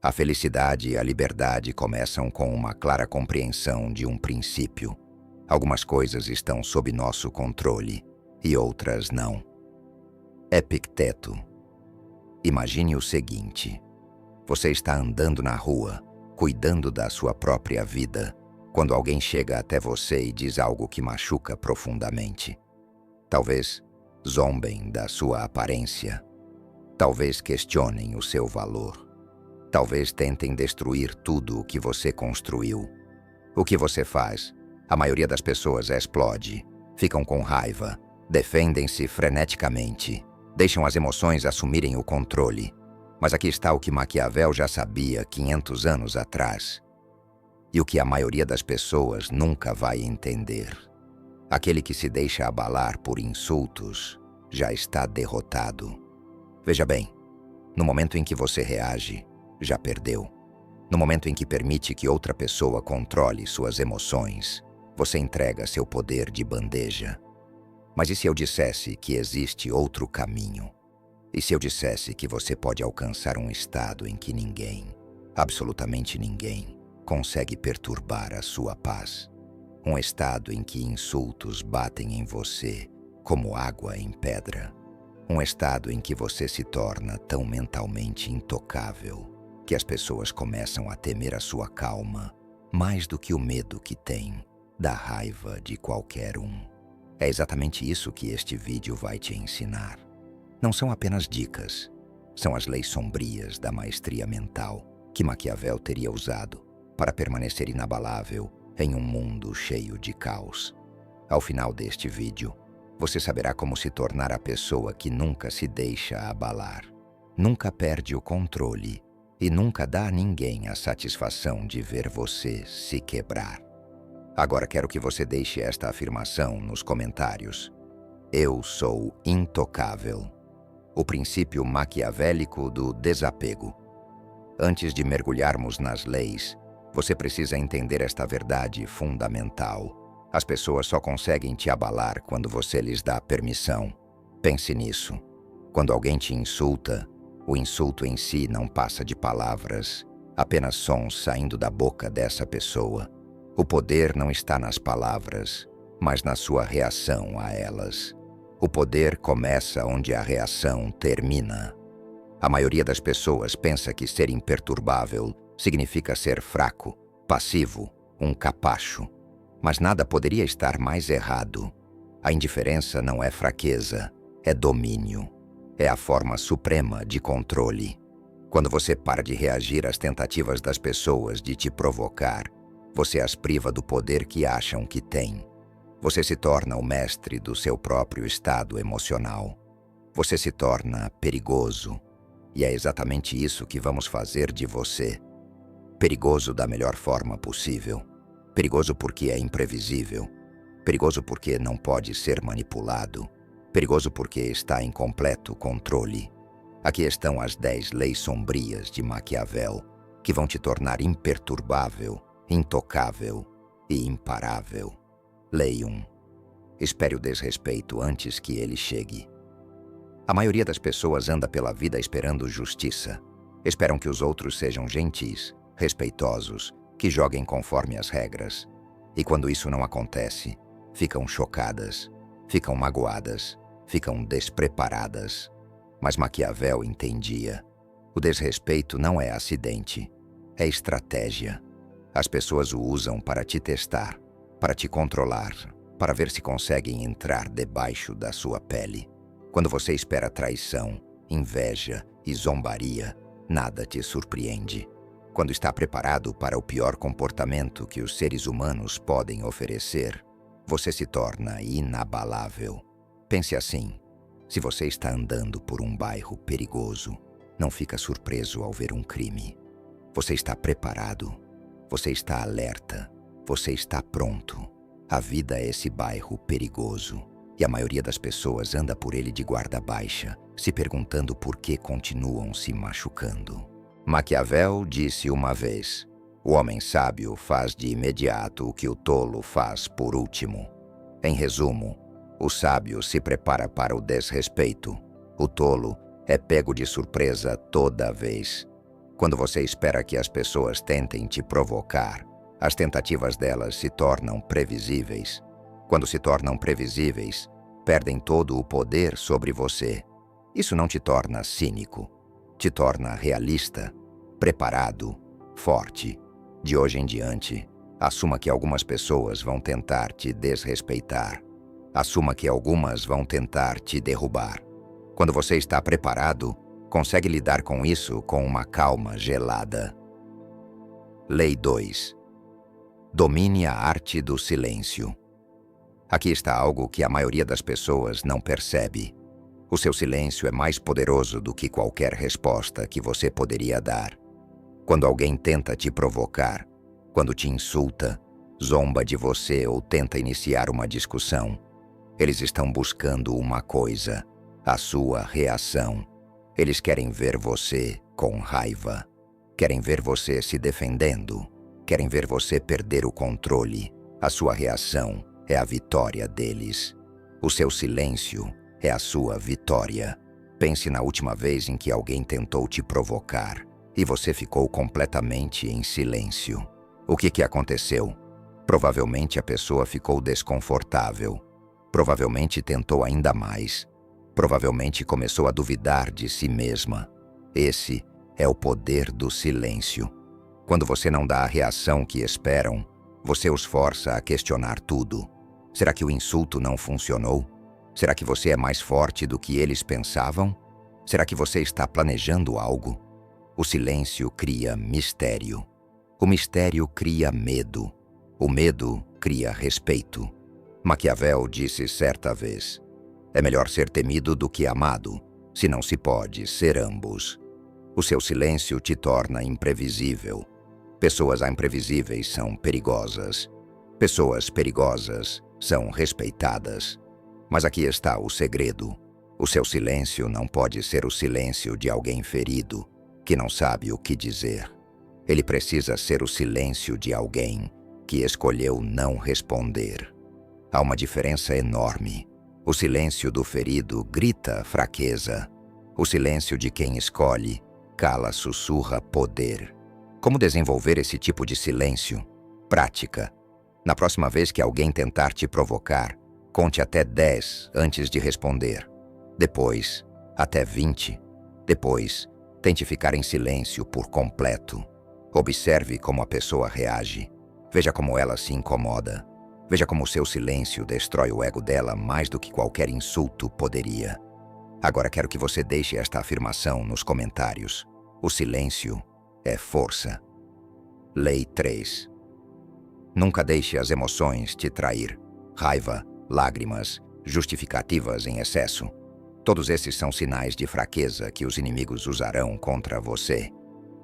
A felicidade e a liberdade começam com uma clara compreensão de um princípio. Algumas coisas estão sob nosso controle e outras não. Epicteto. Imagine o seguinte: você está andando na rua, cuidando da sua própria vida, quando alguém chega até você e diz algo que machuca profundamente. Talvez zombem da sua aparência. Talvez questionem o seu valor. Talvez tentem destruir tudo o que você construiu. O que você faz? A maioria das pessoas explode, ficam com raiva, defendem-se freneticamente, deixam as emoções assumirem o controle. Mas aqui está o que Maquiavel já sabia 500 anos atrás. E o que a maioria das pessoas nunca vai entender. Aquele que se deixa abalar por insultos já está derrotado. Veja bem, no momento em que você reage, já perdeu. No momento em que permite que outra pessoa controle suas emoções, você entrega seu poder de bandeja. Mas e se eu dissesse que existe outro caminho? E se eu dissesse que você pode alcançar um estado em que ninguém, absolutamente ninguém, consegue perturbar a sua paz? Um estado em que insultos batem em você como água em pedra. Um estado em que você se torna tão mentalmente intocável que as pessoas começam a temer a sua calma mais do que o medo que têm da raiva de qualquer um. É exatamente isso que este vídeo vai te ensinar. Não são apenas dicas, são as leis sombrias da maestria mental que Maquiavel teria usado para permanecer inabalável em um mundo cheio de caos. Ao final deste vídeo, você saberá como se tornar a pessoa que nunca se deixa abalar, nunca perde o controle e nunca dá a ninguém a satisfação de ver você se quebrar. Agora quero que você deixe esta afirmação nos comentários. Eu sou intocável. O princípio maquiavélico do desapego. Antes de mergulharmos nas leis, você precisa entender esta verdade fundamental. As pessoas só conseguem te abalar quando você lhes dá permissão. Pense nisso. Quando alguém te insulta, o insulto em si não passa de palavras, apenas sons saindo da boca dessa pessoa. O poder não está nas palavras, mas na sua reação a elas. O poder começa onde a reação termina. A maioria das pessoas pensa que ser imperturbável significa ser fraco, passivo, um capacho. Mas nada poderia estar mais errado. A indiferença não é fraqueza, é domínio. É a forma suprema de controle. Quando você para de reagir às tentativas das pessoas de te provocar, você as priva do poder que acham que têm. Você se torna o mestre do seu próprio estado emocional. Você se torna perigoso. E é exatamente isso que vamos fazer de você. Perigoso da melhor forma possível. Perigoso porque é imprevisível. Perigoso porque não pode ser manipulado. Perigoso porque está em completo controle. Aqui estão as 10 leis sombrias de Maquiavel, que vão te tornar imperturbável, intocável e imparável. Lei 1. Espere o desrespeito antes que ele chegue. A maioria das pessoas anda pela vida esperando justiça. Esperam que os outros sejam gentis, respeitosos, que joguem conforme as regras. E quando isso não acontece, ficam chocadas, ficam magoadas, ficam despreparadas. Mas Maquiavel entendia. O desrespeito não é acidente, é estratégia. As pessoas o usam para te testar, para te controlar, para ver se conseguem entrar debaixo da sua pele. Quando você espera traição, inveja e zombaria, nada te surpreende. Quando está preparado para o pior comportamento que os seres humanos podem oferecer, você se torna inabalável. Pense assim: se você está andando por um bairro perigoso, não fica surpreso ao ver um crime. Você está preparado, você está alerta, você está pronto. A vida é esse bairro perigoso, e a maioria das pessoas anda por ele de guarda baixa, se perguntando por que continuam se machucando. Maquiavel disse uma vez: o homem sábio faz de imediato o que o tolo faz por último. Em resumo, o sábio se prepara para o desrespeito. O tolo é pego de surpresa toda vez. Quando você espera que as pessoas tentem te provocar, as tentativas delas se tornam previsíveis. Quando se tornam previsíveis, perdem todo o poder sobre você. Isso não te torna cínico, te torna realista, preparado, forte. De hoje em diante, assuma que algumas pessoas vão tentar te desrespeitar. Assuma que algumas vão tentar te derrubar. Quando você está preparado, consegue lidar com isso com uma calma gelada. Lei 2. Domine a arte do silêncio. Aqui está algo que a maioria das pessoas não percebe. O seu silêncio é mais poderoso do que qualquer resposta que você poderia dar. Quando alguém tenta te provocar, quando te insulta, zomba de você ou tenta iniciar uma discussão, eles estão buscando uma coisa: a sua reação. Eles querem ver você com raiva. Querem ver você se defendendo. Querem ver você perder o controle. A sua reação é a vitória deles. O seu silêncio é a sua vitória. Pense na última vez em que alguém tentou te provocar e você ficou completamente em silêncio. O que aconteceu? Provavelmente a pessoa ficou desconfortável. Provavelmente tentou ainda mais. Provavelmente começou a duvidar de si mesma. Esse é o poder do silêncio. Quando você não dá a reação que esperam, você os força a questionar tudo. Será que o insulto não funcionou? Será que você é mais forte do que eles pensavam? Será que você está planejando algo? O silêncio cria mistério. O mistério cria medo. O medo cria respeito. Maquiavel disse certa vez: é melhor ser temido do que amado, se não se pode ser ambos. O seu silêncio te torna imprevisível. Pessoas imprevisíveis são perigosas. Pessoas perigosas são respeitadas. Mas aqui está o segredo. O seu silêncio não pode ser o silêncio de alguém ferido, que não sabe o que dizer. Ele precisa ser o silêncio de alguém que escolheu não responder. Há uma diferença enorme. O silêncio do ferido grita fraqueza. O silêncio de quem escolhe cala, sussurra poder. Como desenvolver esse tipo de silêncio? Prática. Na próxima vez que alguém tentar te provocar, conte até 10 antes de responder. Depois, até 20. Depois, tente ficar em silêncio por completo. Observe como a pessoa reage. Veja como ela se incomoda. Veja como o seu silêncio destrói o ego dela mais do que qualquer insulto poderia. Agora quero que você deixe esta afirmação nos comentários. O silêncio é força. Lei 3. Nunca deixe as emoções te trair. Raiva, lágrimas, justificativas em excesso. Todos esses são sinais de fraqueza que os inimigos usarão contra você.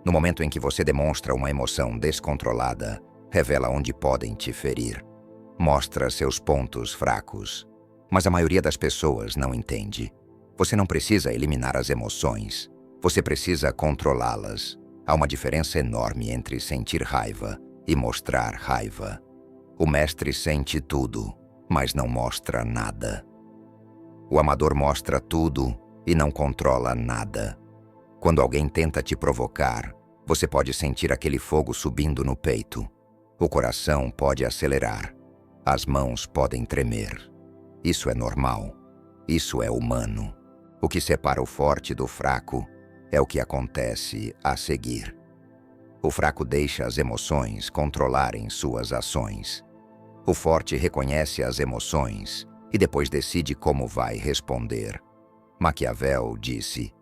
No momento em que você demonstra uma emoção descontrolada, revela onde podem te ferir. Mostra seus pontos fracos. Mas a maioria das pessoas não entende. Você não precisa eliminar as emoções. Você precisa controlá-las. Há uma diferença enorme entre sentir raiva e mostrar raiva. O mestre sente tudo, mas não mostra nada. O amador mostra tudo e não controla nada. Quando alguém tenta te provocar, você pode sentir aquele fogo subindo no peito. O coração pode acelerar. As mãos podem tremer. Isso é normal. Isso é humano. O que separa o forte do fraco é o que acontece a seguir. O fraco deixa as emoções controlarem suas ações. O forte reconhece as emoções e depois decide como vai responder. Maquiavel disse: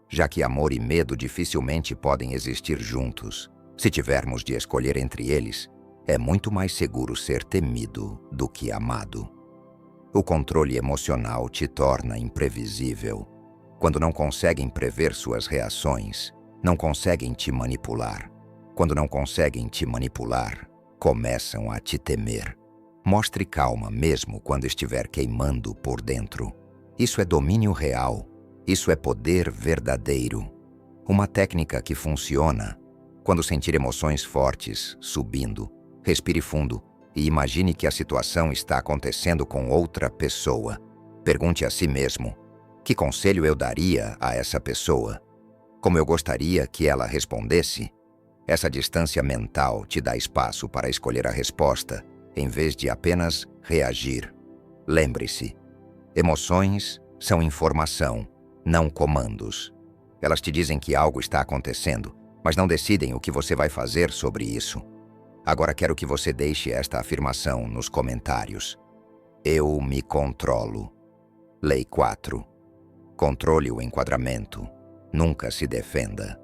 já que amor e medo dificilmente podem existir juntos, se tivermos de escolher entre eles, é muito mais seguro ser temido do que amado. O controle emocional te torna imprevisível. Quando não conseguem prever suas reações, não conseguem te manipular. Quando não conseguem te manipular, começam a te temer. Mostre calma mesmo quando estiver queimando por dentro. Isso é domínio real. Isso é poder verdadeiro. Uma técnica que funciona. Quando sentir emoções fortes subindo, respire fundo e imagine que a situação está acontecendo com outra pessoa. Pergunte a si mesmo: que conselho eu daria a essa pessoa? Como eu gostaria que ela respondesse? Essa distância mental te dá espaço para escolher a resposta, em vez de apenas reagir. Lembre-se, emoções são informação, não comandos. Elas te dizem que algo está acontecendo, mas não decidem o que você vai fazer sobre isso. Agora quero que você deixe esta afirmação nos comentários. Eu me controlo. Lei 4. Controle o enquadramento. Nunca se defenda.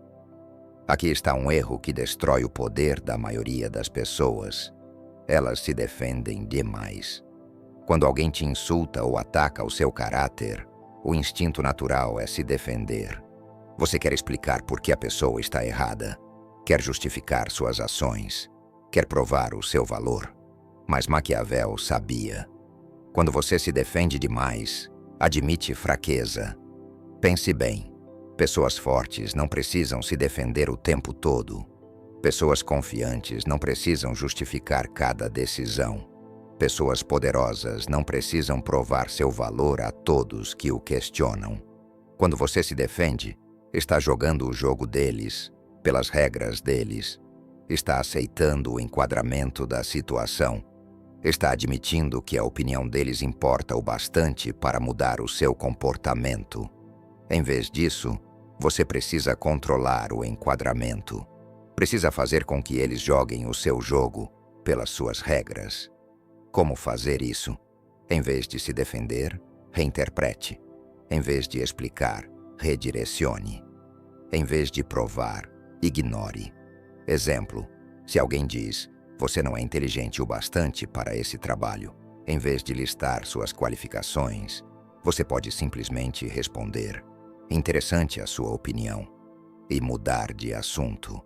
Aqui está um erro que destrói o poder da maioria das pessoas. Elas se defendem demais. Quando alguém te insulta ou ataca o seu caráter, o instinto natural é se defender. Você quer explicar por que a pessoa está errada, quer justificar suas ações, quer provar o seu valor. Mas Maquiavel sabia. Quando você se defende demais, admite fraqueza. Pense bem. Pessoas fortes não precisam se defender o tempo todo. Pessoas confiantes não precisam justificar cada decisão. Pessoas poderosas não precisam provar seu valor a todos que o questionam. Quando você se defende, está jogando o jogo deles, pelas regras deles. Está aceitando o enquadramento da situação. Está admitindo que a opinião deles importa o bastante para mudar o seu comportamento. Em vez disso, você precisa controlar o enquadramento. Precisa fazer com que eles joguem o seu jogo pelas suas regras. Como fazer isso? Em vez de se defender, reinterprete. Em vez de explicar, redirecione. Em vez de provar, ignore. Exemplo, se alguém diz, você não é inteligente o bastante para esse trabalho, em vez de listar suas qualificações, você pode simplesmente responder, interessante a sua opinião, e mudar de assunto,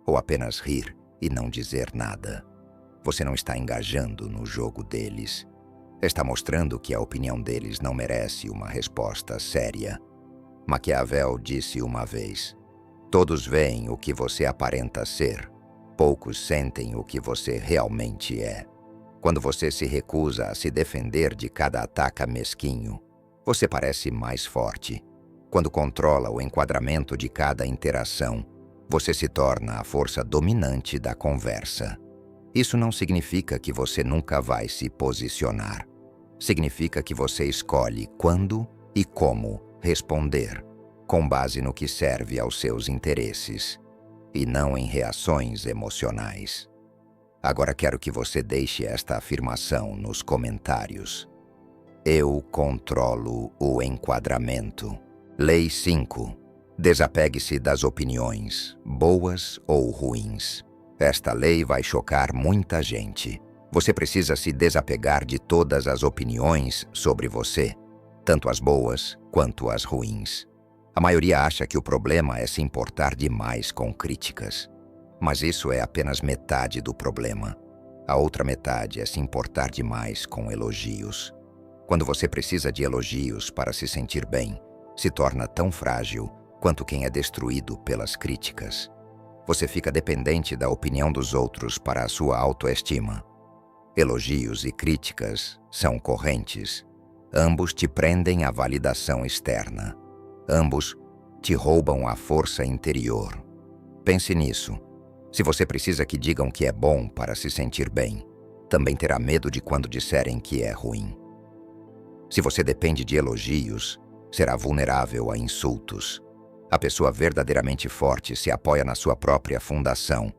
ou apenas rir e não dizer nada. Você não está engajando no jogo deles. Está mostrando que a opinião deles não merece uma resposta séria. Maquiavel disse uma vez, todos veem o que você aparenta ser, poucos sentem o que você realmente é. Quando você se recusa a se defender de cada ataque mesquinho, você parece mais forte. Quando controla o enquadramento de cada interação, você se torna a força dominante da conversa. Isso não significa que você nunca vai se posicionar. Significa que você escolhe quando e como responder, com base no que serve aos seus interesses, e não em reações emocionais. Agora quero que você deixe esta afirmação nos comentários. Eu controlo o enquadramento. Lei 5. Desapegue-se das opiniões, boas ou ruins. Esta lei vai chocar muita gente. Você precisa se desapegar de todas as opiniões sobre você, tanto as boas quanto as ruins. A maioria acha que o problema é se importar demais com críticas. Mas isso é apenas metade do problema. A outra metade é se importar demais com elogios. Quando você precisa de elogios para se sentir bem, se torna tão frágil quanto quem é destruído pelas críticas. Você fica dependente da opinião dos outros para a sua autoestima. Elogios e críticas são correntes. Ambos te prendem à validação externa. Ambos te roubam a força interior. Pense nisso. Se você precisa que digam que é bom para se sentir bem, também terá medo de quando disserem que é ruim. Se você depende de elogios, será vulnerável a insultos. A pessoa verdadeiramente forte se apoia na sua própria fundação,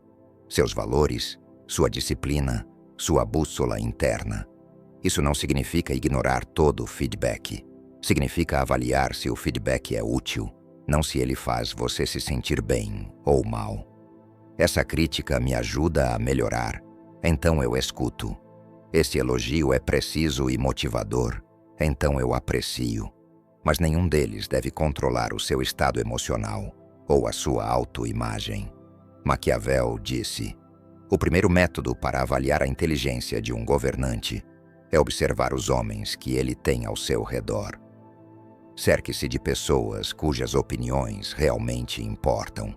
seus valores, sua disciplina, sua bússola interna. Isso não significa ignorar todo o feedback. Significa avaliar se o feedback é útil, não se ele faz você se sentir bem ou mal. Essa crítica me ajuda a melhorar, então eu escuto. Esse elogio é preciso e motivador, então eu aprecio. Mas nenhum deles deve controlar o seu estado emocional ou a sua autoimagem. Maquiavel disse, o primeiro método para avaliar a inteligência de um governante é observar os homens que ele tem ao seu redor. Cerque-se de pessoas cujas opiniões realmente importam.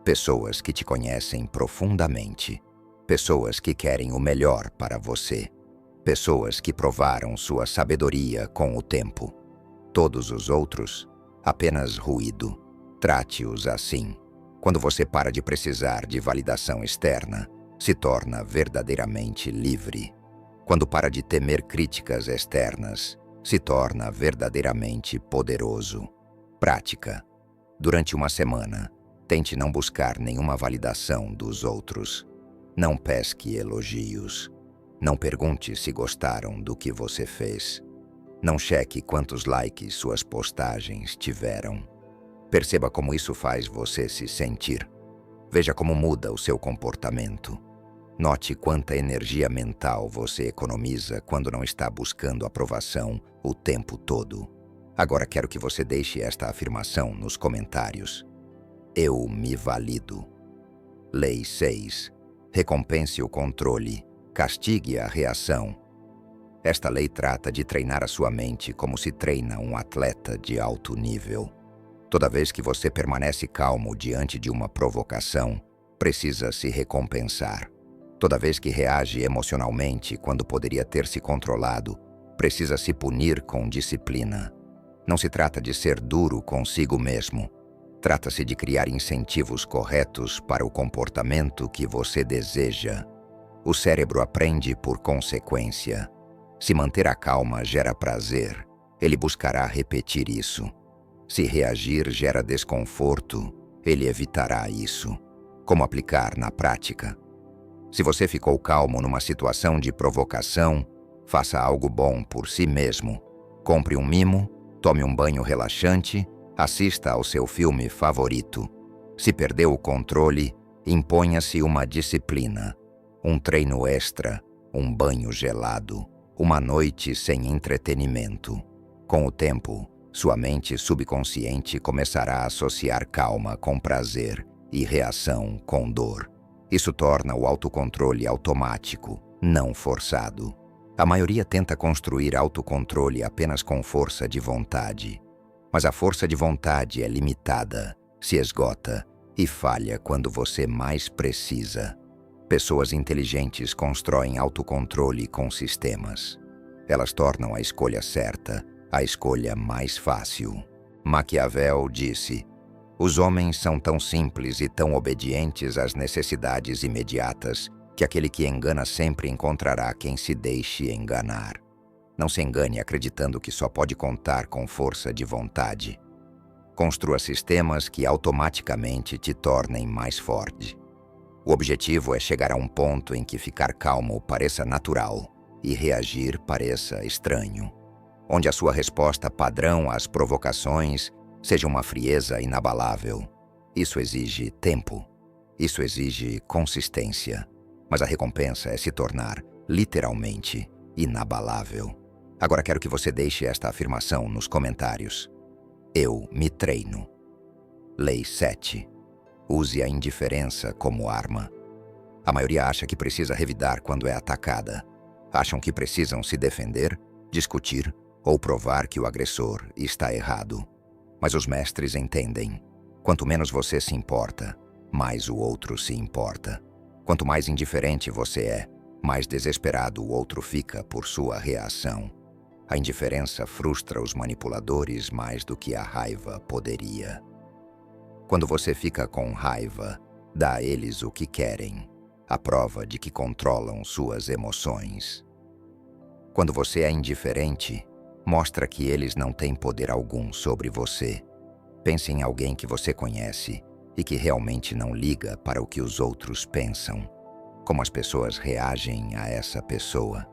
Pessoas que te conhecem profundamente. Pessoas que querem o melhor para você. Pessoas que provaram sua sabedoria com o tempo. Todos os outros, apenas ruído. Trate-os assim. Quando você para de precisar de validação externa, se torna verdadeiramente livre. Quando para de temer críticas externas, se torna verdadeiramente poderoso. Prática. Durante uma semana, tente não buscar nenhuma validação dos outros. Não pesque elogios. Não pergunte se gostaram do que você fez. Não cheque quantos likes suas postagens tiveram. Perceba como isso faz você se sentir. Veja como muda o seu comportamento. Note quanta energia mental você economiza quando não está buscando aprovação o tempo todo. Agora quero que você deixe esta afirmação nos comentários. Eu me valido. Lei 6. Recompense o controle, castigue a reação. Esta lei trata de treinar a sua mente como se treina um atleta de alto nível. Toda vez que você permanece calmo diante de uma provocação, precisa se recompensar. Toda vez que reage emocionalmente quando poderia ter se controlado, precisa se punir com disciplina. Não se trata de ser duro consigo mesmo. Trata-se de criar incentivos corretos para o comportamento que você deseja. O cérebro aprende por consequência. Se manter a calma gera prazer, ele buscará repetir isso. Se reagir gera desconforto, ele evitará isso. Como aplicar na prática? Se você ficou calmo numa situação de provocação, faça algo bom por si mesmo. Compre um mimo, tome um banho relaxante, assista ao seu filme favorito. Se perdeu o controle, imponha-se uma disciplina. Um treino extra, um banho gelado, uma noite sem entretenimento. Com o tempo, sua mente subconsciente começará a associar calma com prazer e reação com dor. Isso torna o autocontrole automático, não forçado. A maioria tenta construir autocontrole apenas com força de vontade. Mas a força de vontade é limitada, se esgota e falha quando você mais precisa. Pessoas inteligentes constroem autocontrole com sistemas. Elas tornam a escolha certa a escolha mais fácil. Maquiavel disse: os homens são tão simples e tão obedientes às necessidades imediatas que aquele que engana sempre encontrará quem se deixe enganar. Não se engane acreditando que só pode contar com força de vontade. Construa sistemas que automaticamente te tornem mais forte. O objetivo é chegar a um ponto em que ficar calmo pareça natural e reagir pareça estranho. Onde a sua resposta padrão às provocações seja uma frieza inabalável. Isso exige tempo. Isso exige consistência. Mas a recompensa é se tornar, literalmente, inabalável. Agora quero que você deixe esta afirmação nos comentários. Eu me treino. Lei 7. Use a indiferença como arma. A maioria acha que precisa revidar quando é atacada. Acham que precisam se defender, discutir ou provar que o agressor está errado. Mas os mestres entendem. Quanto menos você se importa, mais o outro se importa. Quanto mais indiferente você é, mais desesperado o outro fica por sua reação. A indiferença frustra os manipuladores mais do que a raiva poderia. Quando você fica com raiva, dá a eles o que querem, a prova de que controlam suas emoções. Quando você é indiferente, mostra que eles não têm poder algum sobre você. Pense em alguém que você conhece e que realmente não liga para o que os outros pensam. Como as pessoas reagem a essa pessoa?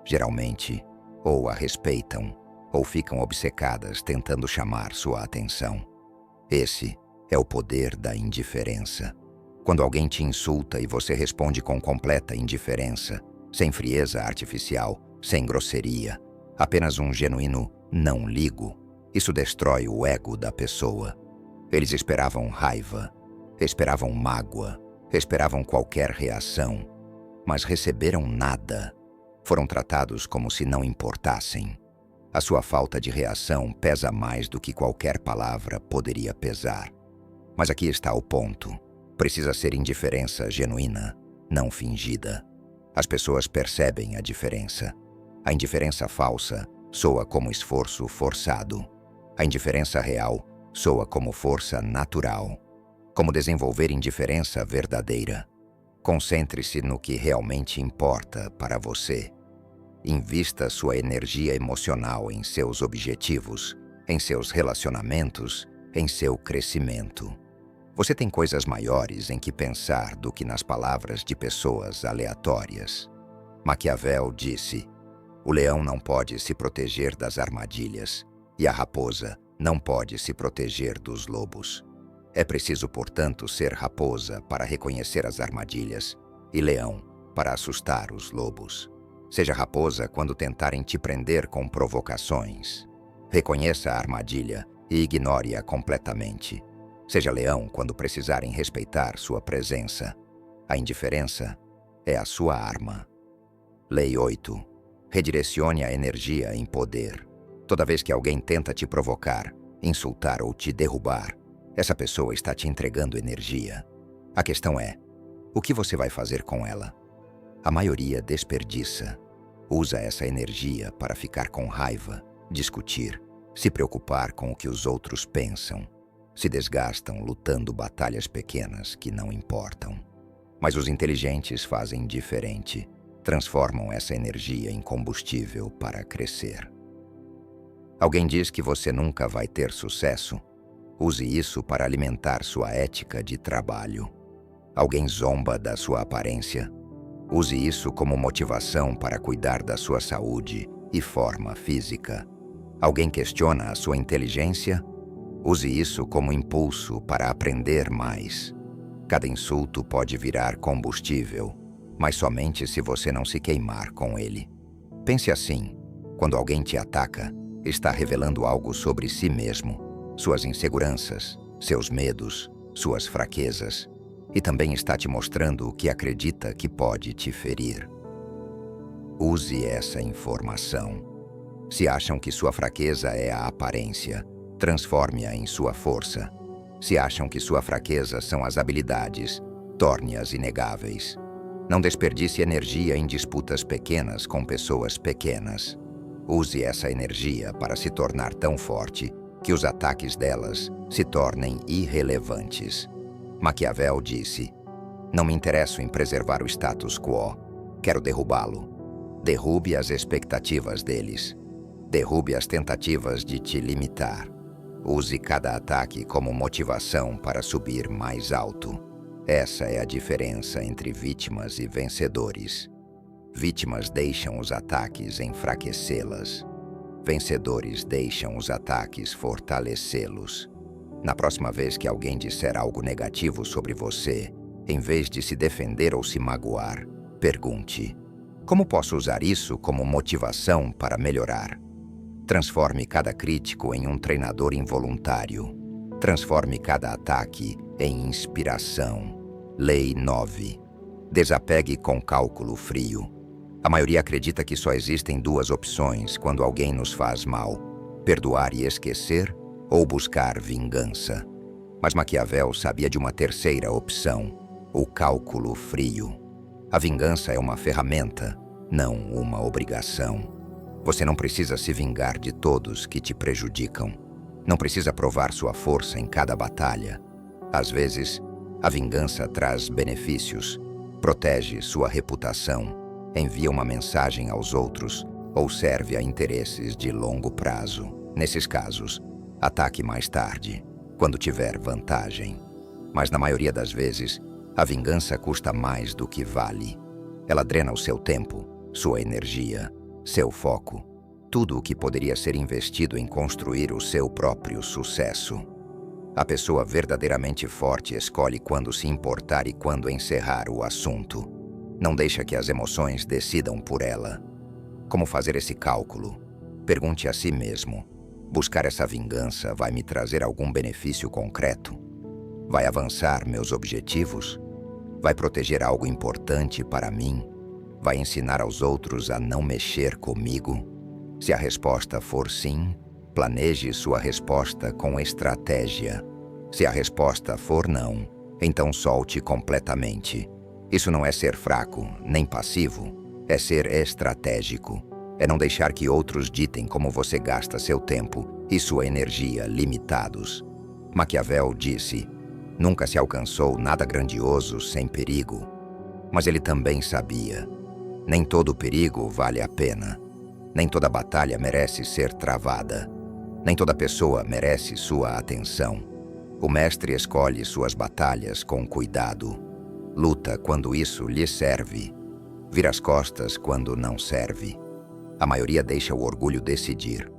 Geralmente, ou a respeitam, ou ficam obcecadas tentando chamar sua atenção. Esse é o poder da indiferença. Quando alguém te insulta e você responde com completa indiferença, sem frieza artificial, sem grosseria, apenas um genuíno não ligo, isso destrói o ego da pessoa. Eles esperavam raiva, esperavam mágoa, esperavam qualquer reação, mas receberam nada. Foram tratados como se não importassem. A sua falta de reação pesa mais do que qualquer palavra poderia pesar. Mas aqui está o ponto. Precisa ser indiferença genuína, não fingida. As pessoas percebem a diferença. A indiferença falsa soa como esforço forçado. A indiferença real Soa como força natural, como desenvolver indiferença verdadeira. Concentre-se no que realmente importa para você. Invista sua energia emocional em seus objetivos, em seus relacionamentos, em seu crescimento. Você tem coisas maiores em que pensar do que nas palavras de pessoas aleatórias. Maquiavel disse: o leão não pode se proteger das armadilhas e a raposa não pode se proteger dos lobos. É preciso, portanto, ser raposa para reconhecer as armadilhas e leão para assustar os lobos. Seja raposa quando tentarem te prender com provocações. Reconheça a armadilha e ignore-a completamente. Seja leão quando precisarem respeitar sua presença. A indiferença é a sua arma. Lei 8. Redirecione a energia em poder. Toda vez que alguém tenta te provocar, insultar ou te derrubar, essa pessoa está te entregando energia. A questão é, o que você vai fazer com ela? A maioria desperdiça. Usa essa energia para ficar com raiva, discutir, se preocupar com o que os outros pensam. Se desgastam lutando batalhas pequenas que não importam. Mas os inteligentes fazem diferente. Transformam essa energia em combustível para crescer. Alguém diz que você nunca vai ter sucesso? Use isso para alimentar sua ética de trabalho. Alguém zomba da sua aparência? Use isso como motivação para cuidar da sua saúde e forma física. Alguém questiona a sua inteligência? Use isso como impulso para aprender mais. Cada insulto pode virar combustível, mas somente se você não se queimar com ele. Pense assim: quando alguém te ataca, está revelando algo sobre si mesmo, suas inseguranças, seus medos, suas fraquezas, e também está te mostrando o que acredita que pode te ferir. Use essa informação. Se acham que sua fraqueza é a aparência, transforme-a em sua força. Se acham que sua fraqueza são as habilidades, torne-as inegáveis. Não desperdice energia em disputas pequenas com pessoas pequenas. Use essa energia para se tornar tão forte que os ataques delas se tornem irrelevantes. Maquiavel disse: não me interesso em preservar o status quo. Quero derrubá-lo. Derrube as expectativas deles. Derrube as tentativas de te limitar. Use cada ataque como motivação para subir mais alto. Essa é a diferença entre vítimas e vencedores. Vítimas deixam os ataques enfraquecê-las. Vencedores deixam os ataques fortalecê-los. Na próxima vez que alguém disser algo negativo sobre você, em vez de se defender ou se magoar, pergunte: como posso usar isso como motivação para melhorar? Transforme cada crítico em um treinador involuntário. Transforme cada ataque em inspiração. Lei 9. Desapegue com cálculo frio. A maioria acredita que só existem duas opções quando alguém nos faz mal: perdoar e esquecer ou buscar vingança. Mas Maquiavel sabia de uma terceira opção: o cálculo frio. A vingança é uma ferramenta, não uma obrigação. Você não precisa se vingar de todos que te prejudicam. Não precisa provar sua força em cada batalha. Às vezes, a vingança traz benefícios, protege sua reputação, envia uma mensagem aos outros ou serve a interesses de longo prazo. Nesses casos, ataque mais tarde, quando tiver vantagem. Mas na maioria das vezes, a vingança custa mais do que vale. Ela drena o seu tempo, sua energia, seu foco, tudo o que poderia ser investido em construir o seu próprio sucesso. A pessoa verdadeiramente forte escolhe quando se importar e quando encerrar o assunto. Não deixa que as emoções decidam por ela. Como fazer esse cálculo? Pergunte a si mesmo: buscar essa vingança vai me trazer algum benefício concreto? Vai avançar meus objetivos? Vai proteger algo importante para mim? Vai ensinar aos outros a não mexer comigo? Se a resposta for sim, planeje sua resposta com estratégia. Se a resposta for não, então solte completamente. Isso não é ser fraco, nem passivo. É ser estratégico. É não deixar que outros ditem como você gasta seu tempo e sua energia limitados. Maquiavel disse: nunca se alcançou nada grandioso sem perigo. Mas ele também sabia: nem todo perigo vale a pena. Nem toda batalha merece ser travada. Nem toda pessoa merece sua atenção. O mestre escolhe suas batalhas com cuidado. Luta quando isso lhe serve. Vira as costas quando não serve. A maioria deixa o orgulho decidir.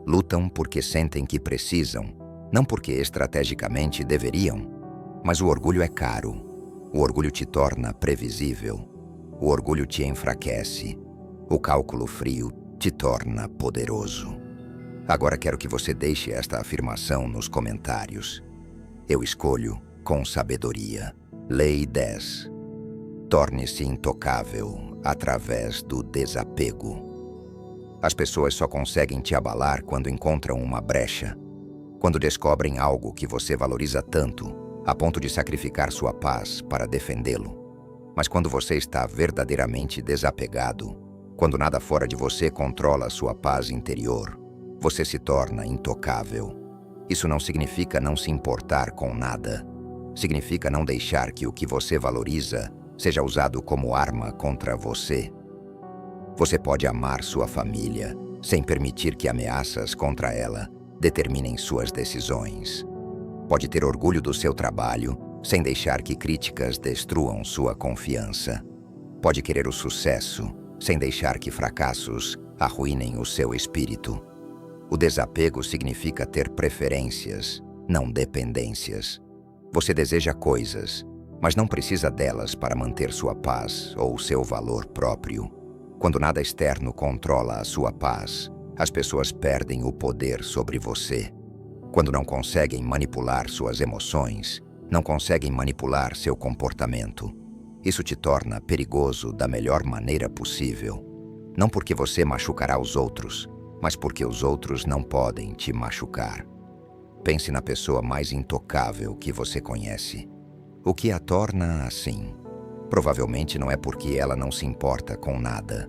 Lutam porque sentem que precisam, não porque estrategicamente deveriam. Mas o orgulho é caro. O orgulho te torna previsível. O orgulho te enfraquece. O cálculo frio te torna poderoso. Agora quero que você deixe esta afirmação nos comentários. Eu escolho com sabedoria. Lei 10. Torne-se intocável através do desapego. As pessoas só conseguem te abalar quando encontram uma brecha. Quando descobrem algo que você valoriza tanto, a ponto de sacrificar sua paz para defendê-lo. Mas quando você está verdadeiramente desapegado, quando nada fora de você controla sua paz interior, você se torna intocável. Isso não significa não se importar com nada. Significa não deixar que o que você valoriza seja usado como arma contra você. Você pode amar sua família sem permitir que ameaças contra ela determinem suas decisões. Pode ter orgulho do seu trabalho sem deixar que críticas destruam sua confiança. Pode querer o sucesso sem deixar que fracassos arruinem o seu espírito. O desapego significa ter preferências, não dependências. Você deseja coisas, mas não precisa delas para manter sua paz ou seu valor próprio. Quando nada externo controla a sua paz, as pessoas perdem o poder sobre você. Quando não conseguem manipular suas emoções, não conseguem manipular seu comportamento. Isso te torna perigoso da melhor maneira possível. Não porque você machucará os outros, mas porque os outros não podem te machucar. Pense na pessoa mais intocável que você conhece. O que a torna assim? Provavelmente não é porque ela não se importa com nada,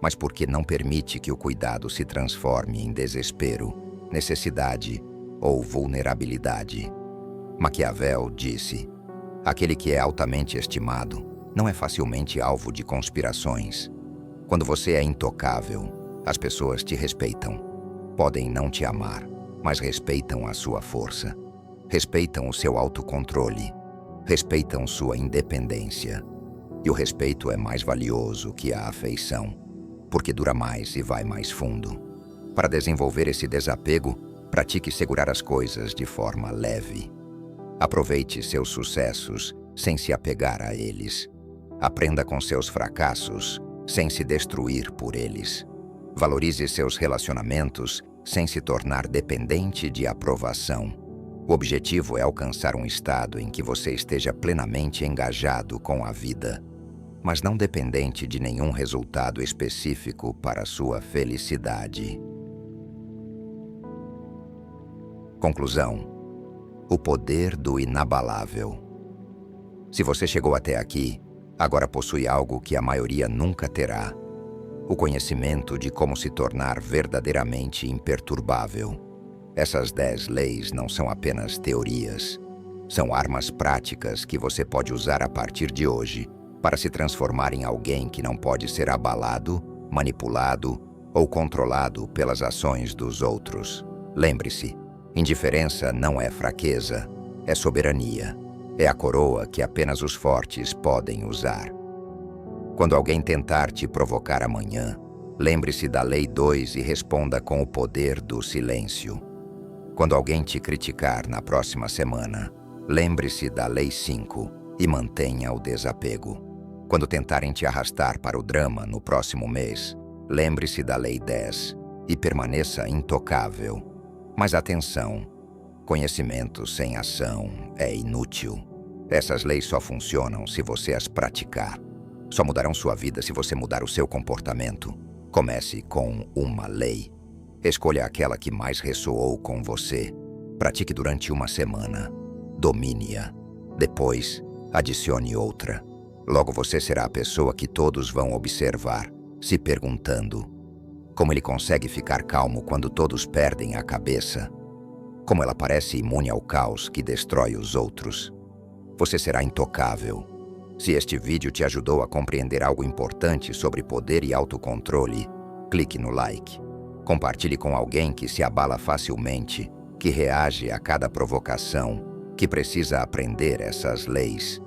mas porque não permite que o cuidado se transforme em desespero, necessidade ou vulnerabilidade. Maquiavel disse: aquele que é altamente estimado não é facilmente alvo de conspirações. Quando você é intocável, as pessoas te respeitam. Podem não te amar, mas respeitam a sua força. Respeitam o seu autocontrole. Respeitam sua independência. E o respeito é mais valioso que a afeição, porque dura mais e vai mais fundo. Para desenvolver esse desapego, pratique segurar as coisas de forma leve. Aproveite seus sucessos sem se apegar a eles. Aprenda com seus fracassos sem se destruir por eles. Valorize seus relacionamentos sem se tornar dependente de aprovação. O objetivo é alcançar um estado em que você esteja plenamente engajado com a vida, mas não dependente de nenhum resultado específico para sua felicidade. Conclusão: o poder do inabalável. Se você chegou até aqui, agora possui algo que a maioria nunca terá: o conhecimento de como se tornar verdadeiramente imperturbável. Essas 10 leis não são apenas teorias. São armas práticas que você pode usar a partir de hoje para se transformar em alguém que não pode ser abalado, manipulado ou controlado pelas ações dos outros. Lembre-se, indiferença não é fraqueza, é soberania. É a coroa que apenas os fortes podem usar. Quando alguém tentar te provocar amanhã, lembre-se da Lei 2 e responda com o poder do silêncio. Quando alguém te criticar na próxima semana, lembre-se da Lei 5 e mantenha o desapego. Quando tentarem te arrastar para o drama no próximo mês, lembre-se da Lei 10 e permaneça intocável. Mas atenção, conhecimento sem ação é inútil. Essas leis só funcionam se você as praticar. Só mudarão sua vida se você mudar o seu comportamento. Comece com uma lei. Escolha aquela que mais ressoou com você. Pratique durante uma semana. Domine-a. Depois, adicione outra. Logo você será a pessoa que todos vão observar, se perguntando: como ele consegue ficar calmo quando todos perdem a cabeça? Como ela parece imune ao caos que destrói os outros. Você será intocável. Se este vídeo te ajudou a compreender algo importante sobre poder e autocontrole, clique no like. Compartilhe com alguém que se abala facilmente, que reage a cada provocação, que precisa aprender essas leis.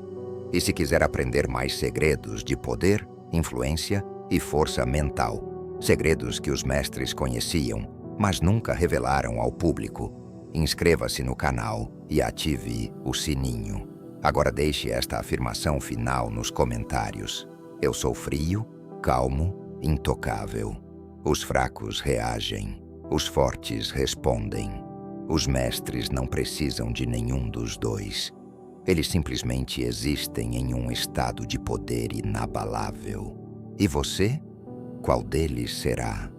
E se quiser aprender mais segredos de poder, influência e força mental, segredos que os mestres conheciam, mas nunca revelaram ao público, inscreva-se no canal e ative o sininho. Agora deixe esta afirmação final nos comentários. Eu sou frio, calmo, intocável. Os fracos reagem, os fortes respondem. Os mestres não precisam de nenhum dos dois. Eles simplesmente existem em um estado de poder inabalável. E você? Qual deles será?